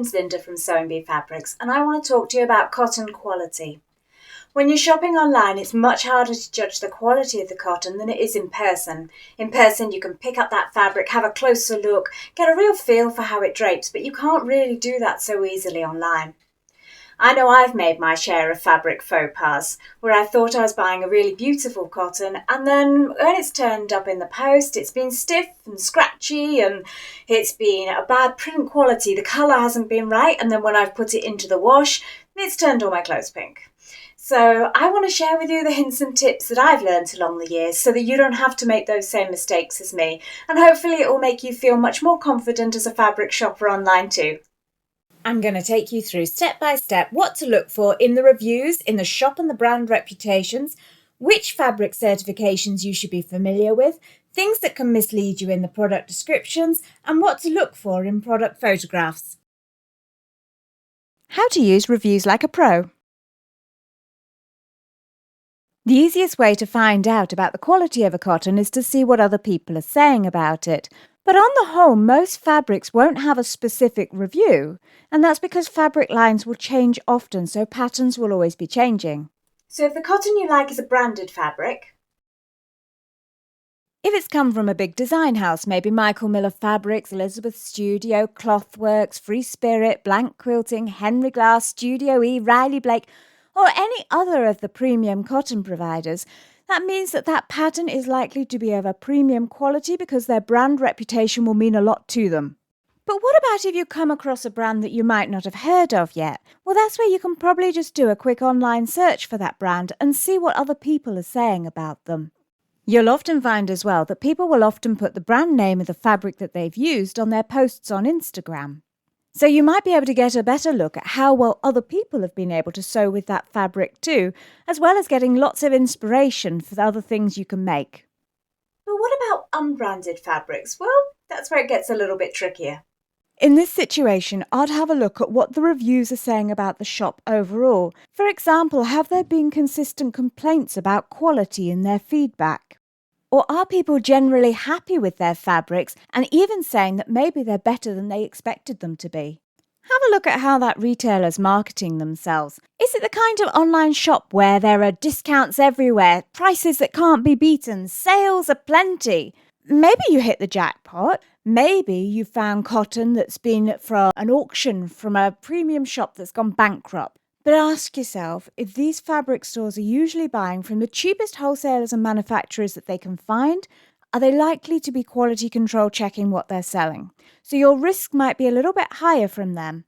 name's Linda from Sewing Bee Fabrics, and I want to talk to you about cotton quality. When you're shopping online, it's much harder to judge the quality of the cotton than it is in person. In person, you can pick up that fabric, have a closer look, get a real feel for how it drapes, but you can't really do that so easily online. I know I've made my share of fabric faux pas, where I thought I was buying a really beautiful cotton, and then when it's turned up in the post, it's been stiff and scratchy, and it's been a bad print quality, the colour hasn't been right, and then when I've put it into the wash, it's turned all my clothes pink. So I want to share with you the hints and tips that I've learnt along the years so that you don't have to make those same mistakes as me, and hopefully it will make you feel much more confident as a fabric shopper online too. I'm going to take you through step by step what to look for in the reviews, in the shop and the brand reputations, which fabric certifications you should be familiar with, things that can mislead you in the product descriptions, and what to look for in product photographs. How to use reviews like a pro. The easiest way to find out about the quality of a cotton is to see what other people are saying about it. But on the whole, most fabrics won't have a specific review, and that's because fabric lines will change often, so patterns will always be changing. So if the cotton you like is a branded fabric, if it's come from a big design house, maybe Michael Miller Fabrics, Elizabeth Studio, Clothworks, Free Spirit, Blank Quilting, Henry Glass, Studio E, Riley Blake, or any other of the premium cotton providers, that means that pattern is likely to be of a premium quality because their brand reputation will mean a lot to them. But what about if you come across a brand that you might not have heard of yet? Well, that's where you can probably just do a quick online search for that brand and see what other people are saying about them. You'll often find as well that people will often put the brand name of the fabric that they've used on their posts on Instagram. So you might be able to get a better look at how well other people have been able to sew with that fabric too, as well as getting lots of inspiration for the other things you can make. But what about unbranded fabrics? Well, that's where it gets a little bit trickier. In this situation, I'd have a look at what the reviews are saying about the shop overall. For example, have there been consistent complaints about quality in their feedback? Or are people generally happy with their fabrics and even saying that maybe they're better than they expected them to be? Have a look at how that retailer's marketing themselves. Is it the kind of online shop where there are discounts everywhere, prices that can't be beaten, sales aplenty? Maybe you hit the jackpot. Maybe you found cotton that's been from an auction from a premium shop that's gone bankrupt. But ask yourself if these fabric stores are usually buying from the cheapest wholesalers and manufacturers that they can find. Are they likely to be quality control checking what they're selling? So your risk might be a little bit higher from them.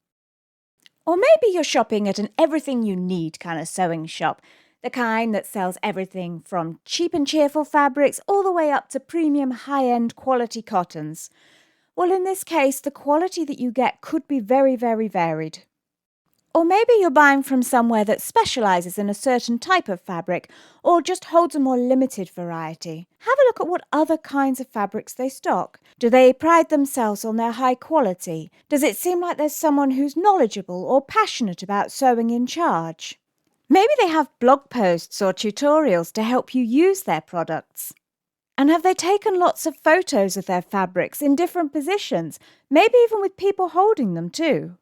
Or maybe you're shopping at an everything you need kind of sewing shop, the kind that sells everything from cheap and cheerful fabrics all the way up to premium high-end quality cottons. Well, in this case, the quality that you get could be very, very varied. Or maybe you're buying from somewhere that specialises in a certain type of fabric or just holds a more limited variety. Have a look at what other kinds of fabrics they stock. Do they pride themselves on their high quality? Does it seem like there's someone who's knowledgeable or passionate about sewing in charge? Maybe they have blog posts or tutorials to help you use their products. And have they taken lots of photos of their fabrics in different positions, maybe even with people holding them too?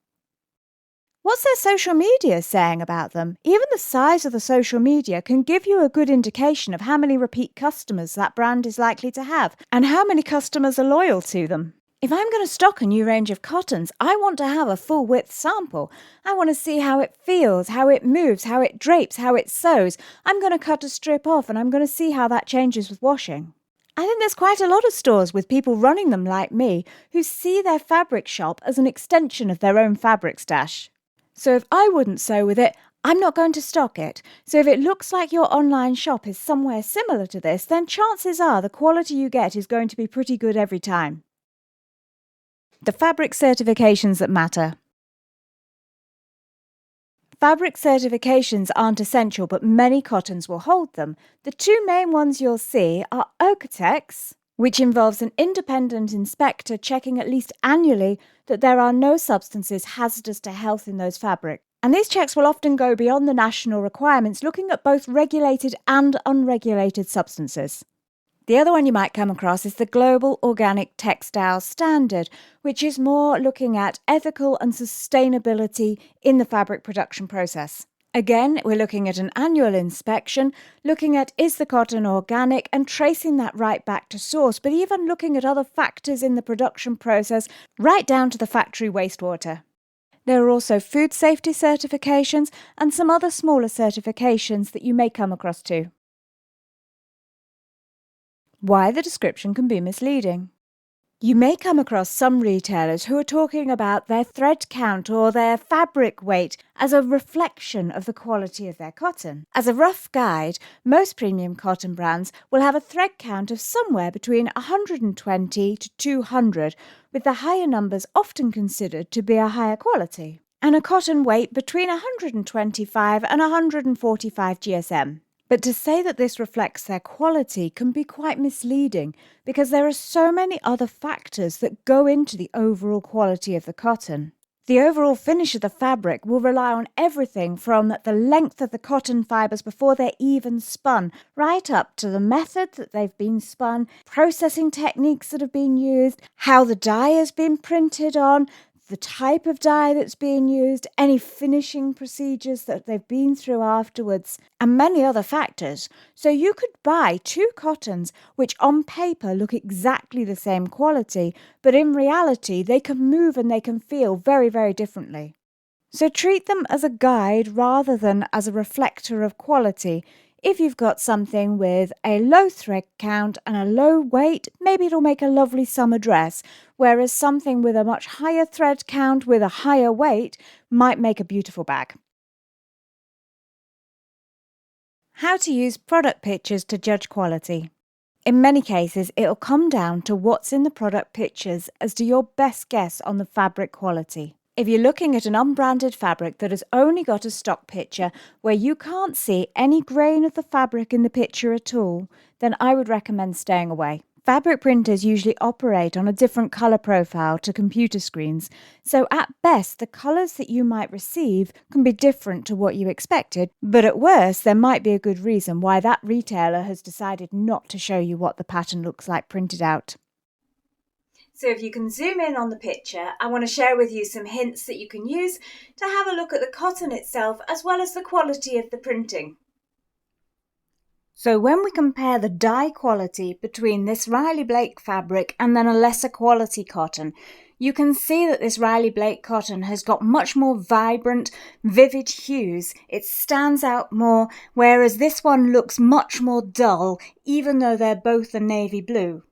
What's their social media saying about them? Even the size of the social media can give you a good indication of how many repeat customers that brand is likely to have and how many customers are loyal to them. If I'm going to stock a new range of cottons, I want to have a full width sample. I want to see how it feels, how it moves, how it drapes, how it sews. I'm going to cut a strip off and I'm going to see how that changes with washing. I think there's quite a lot of stores with people running them like me who see their fabric shop as an extension of their own fabric stash. So if I wouldn't sew with it, I'm not going to stock it. So if it looks like your online shop is somewhere similar to this, then chances are the quality you get is going to be pretty good every time. The fabric certifications that matter. Fabric certifications aren't essential, but many cottons will hold them. The two main ones you'll see are Oeko-Tex, which involves an independent inspector checking at least annually that there are no substances hazardous to health in those fabrics. And these checks will often go beyond the national requirements, looking at both regulated and unregulated substances. The other one you might come across is the Global Organic Textile Standard, which is more looking at ethical and sustainability in the fabric production process. Again, we're looking at an annual inspection, looking at is the cotton organic and tracing that right back to source, but even looking at other factors in the production process, right down to the factory wastewater. There are also food safety certifications and some other smaller certifications that you may come across too. Why the description can be misleading. You may come across some retailers who are talking about their thread count or their fabric weight as a reflection of the quality of their cotton. As a rough guide, most premium cotton brands will have a thread count of somewhere between 120 to 200, with the higher numbers often considered to be a higher quality, and a cotton weight between 125 and 145 GSM. But to say that this reflects their quality can be quite misleading because there are so many other factors that go into the overall quality of the cotton. The overall finish of the fabric will rely on everything from the length of the cotton fibres before they're even spun, right up to the method that they've been spun, processing techniques that have been used, how the dye has been printed on, the type of dye that's being used, any finishing procedures that they've been through afterwards, and many other factors. So you could buy two cottons which on paper look exactly the same quality, but in reality they can move and they can feel very, very differently. So treat them as a guide rather than as a reflector of quality. If you've got something with a low thread count and a low weight, maybe it'll make a lovely summer dress, whereas something with a much higher thread count with a higher weight might make a beautiful bag. How to use product pictures to judge quality. In many cases, it'll come down to what's in the product pictures as to your best guess on the fabric quality. If you're looking at an unbranded fabric that has only got a stock picture where you can't see any grain of the fabric in the picture at all, then I would recommend staying away. Fabric printers usually operate on a different colour profile to computer screens, so at best the colours that you might receive can be different to what you expected, but at worst there might be a good reason why that retailer has decided not to show you what the pattern looks like printed out. So if you can zoom in on the picture, I want to share with you some hints that you can use to have a look at the cotton itself as well as the quality of the printing. So when we compare the dye quality between this Riley Blake fabric and then a lesser quality cotton, you can see that this Riley Blake cotton has got much more vibrant, vivid hues. It stands out more, whereas this one looks much more dull, even though they're both a navy blue.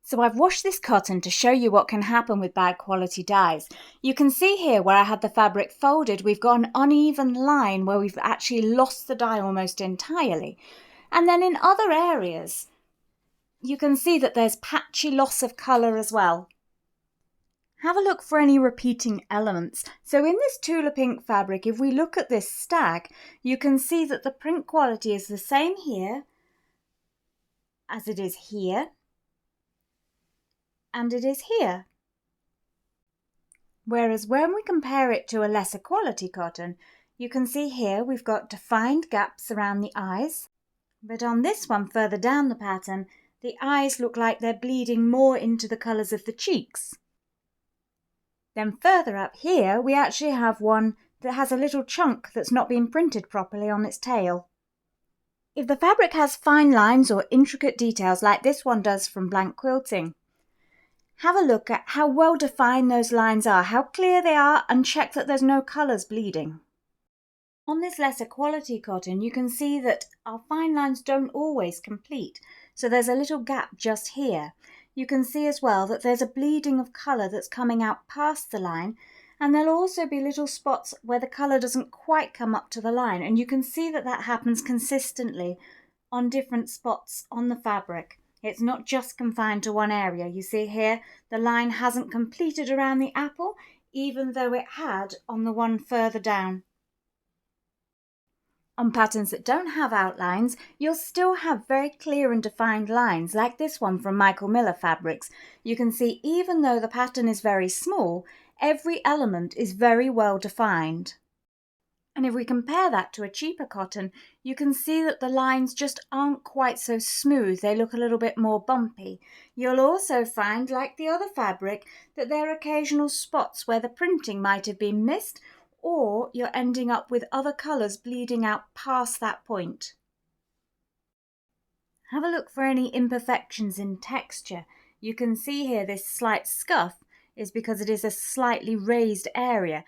So I've washed this cotton to show you what can happen with bad quality dyes. You can see here where I had the fabric folded, we've got an uneven line where we've actually lost the dye almost entirely. And then in other areas, you can see that there's patchy loss of colour as well. Have a look for any repeating elements. So in this Tula Pink fabric, if we look at this stag, you can see that the print quality is the same here as it is here. And it is here. Whereas when we compare it to a lesser quality cotton, you can see here we've got defined gaps around the eyes, but on this one further down the pattern, the eyes look like they're bleeding more into the colours of the cheeks. Then further up here, we actually have one that has a little chunk that's not been printed properly on its tail. If the fabric has fine lines or intricate details like this one does from Blank Quilting, have a look at how well defined those lines are, how clear they are, and check that there's no colours bleeding. On this lesser quality cotton, you can see that our fine lines don't always complete, so there's a little gap just here. You can see as well that there's a bleeding of colour that's coming out past the line, and there'll also be little spots where the colour doesn't quite come up to the line, and you can see that that happens consistently on different spots on the fabric. It's not just confined to one area. You see here, the line hasn't completed around the apple, even though it had on the one further down. On patterns that don't have outlines, you'll still have very clear and defined lines, like this one from Michael Miller Fabrics. You can see even though the pattern is very small, every element is very well defined. And if we compare that to a cheaper cotton, you can see that the lines just aren't quite so smooth. They look a little bit more bumpy. You'll also find, like the other fabric, that there are occasional spots where the printing might have been missed, or you're ending up with other colours bleeding out past that point. Have a look for any imperfections in texture. You can see here this slight scuff is because it is a slightly raised area.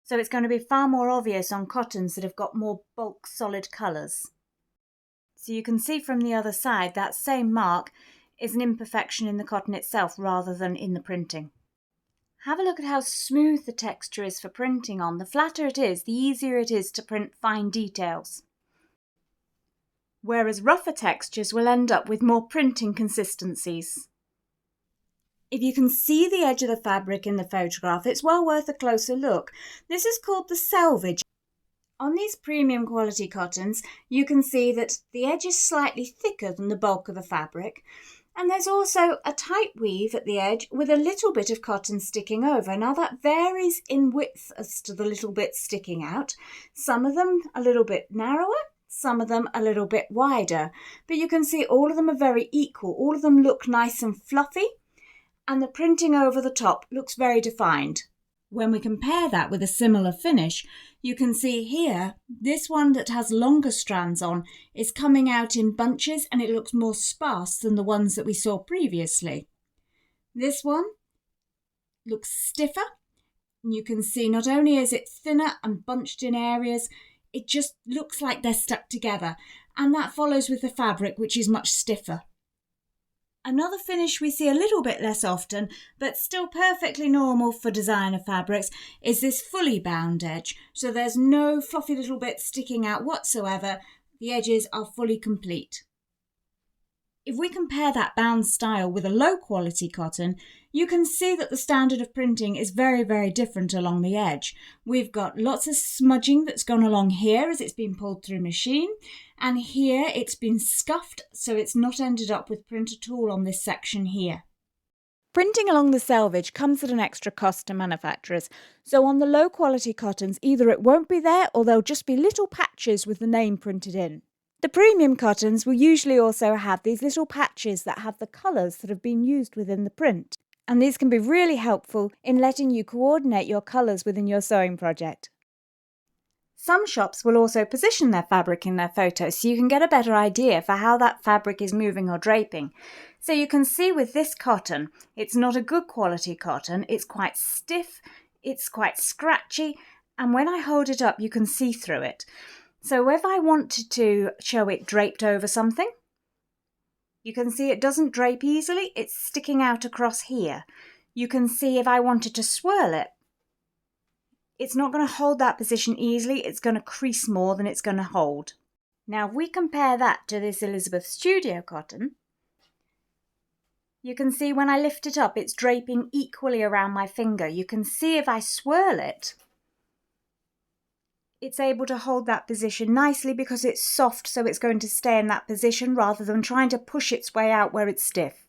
So it's going to be far more obvious on cottons that have got more bulk solid colours. So you can see from the other side that same mark is an imperfection in the cotton itself rather than in the printing. Have a look at how smooth the texture is for printing on. The flatter it is, the easier it is to print fine details. Whereas rougher textures will end up with more printing consistencies. If you can see the edge of the fabric in the photograph, it's well worth a closer look. This is called the selvage. On these premium quality cottons, you can see that the edge is slightly thicker than the bulk of the fabric, and there's also a tight weave at the edge with a little bit of cotton sticking over. Now that varies in width as to the little bits sticking out. Some of them a little bit narrower, some of them a little bit wider, but you can see all of them are very equal. All of them look nice and fluffy, and the printing over the top looks very defined. When we compare that with a similar finish, you can see here, this one that has longer strands on is coming out in bunches and it looks more sparse than the ones that we saw previously. This one looks stiffer, and you can see not only is it thinner and bunched in areas, it just looks like they're stuck together, and that follows with the fabric, which is much stiffer. Another finish we see a little bit less often, but still perfectly normal for designer fabrics, is this fully bound edge. So there's no fluffy little bits sticking out whatsoever. The edges are fully complete. If we compare that bound style with a low quality cotton, you can see that the standard of printing is very, very different along the edge. We've got lots of smudging that's gone along here as it's been pulled through machine, and here it's been scuffed, so it's not ended up with print at all on this section here. Printing along the selvage comes at an extra cost to manufacturers, so on the low quality cottons either it won't be there or there'll just be little patches with the name printed in. The premium cottons will usually also have these little patches that have the colours that have been used within the print, and these can be really helpful in letting you coordinate your colours within your sewing project. Some shops will also position their fabric in their photos so you can get a better idea for how that fabric is moving or draping. So you can see with this cotton, it's not a good quality cotton, it's quite stiff, it's quite scratchy, and when I hold it up you can see through it. So if I wanted to show it draped over something, you can see it doesn't drape easily, it's sticking out across here. You can see if I wanted to swirl it, it's not going to hold that position easily, it's going to crease more than it's going to hold. Now if we compare that to this Elizabeth Studio cotton, you can see when I lift it up it's draping equally around my finger. You can see if I swirl it, it's able to hold that position nicely because it's soft, so it's going to stay in that position rather than trying to push its way out where it's stiff.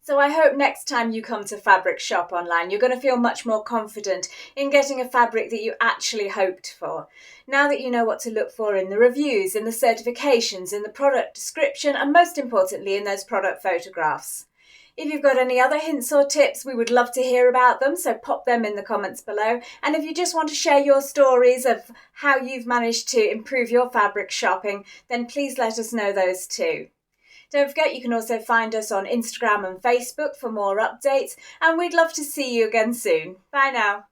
So I hope next time you come to fabric shop online, you're going to feel much more confident in getting a fabric that you actually hoped for. Now that you know what to look for in the reviews, in the certifications, in the product description, and most importantly in those product photographs. If you've got any other hints or tips, we would love to hear about them, so pop them in the comments below. And if you just want to share your stories of how you've managed to improve your fabric shopping, then please let us know those too. Don't forget you can also find us on Instagram and Facebook for more updates, and we'd love to see you again soon. Bye now.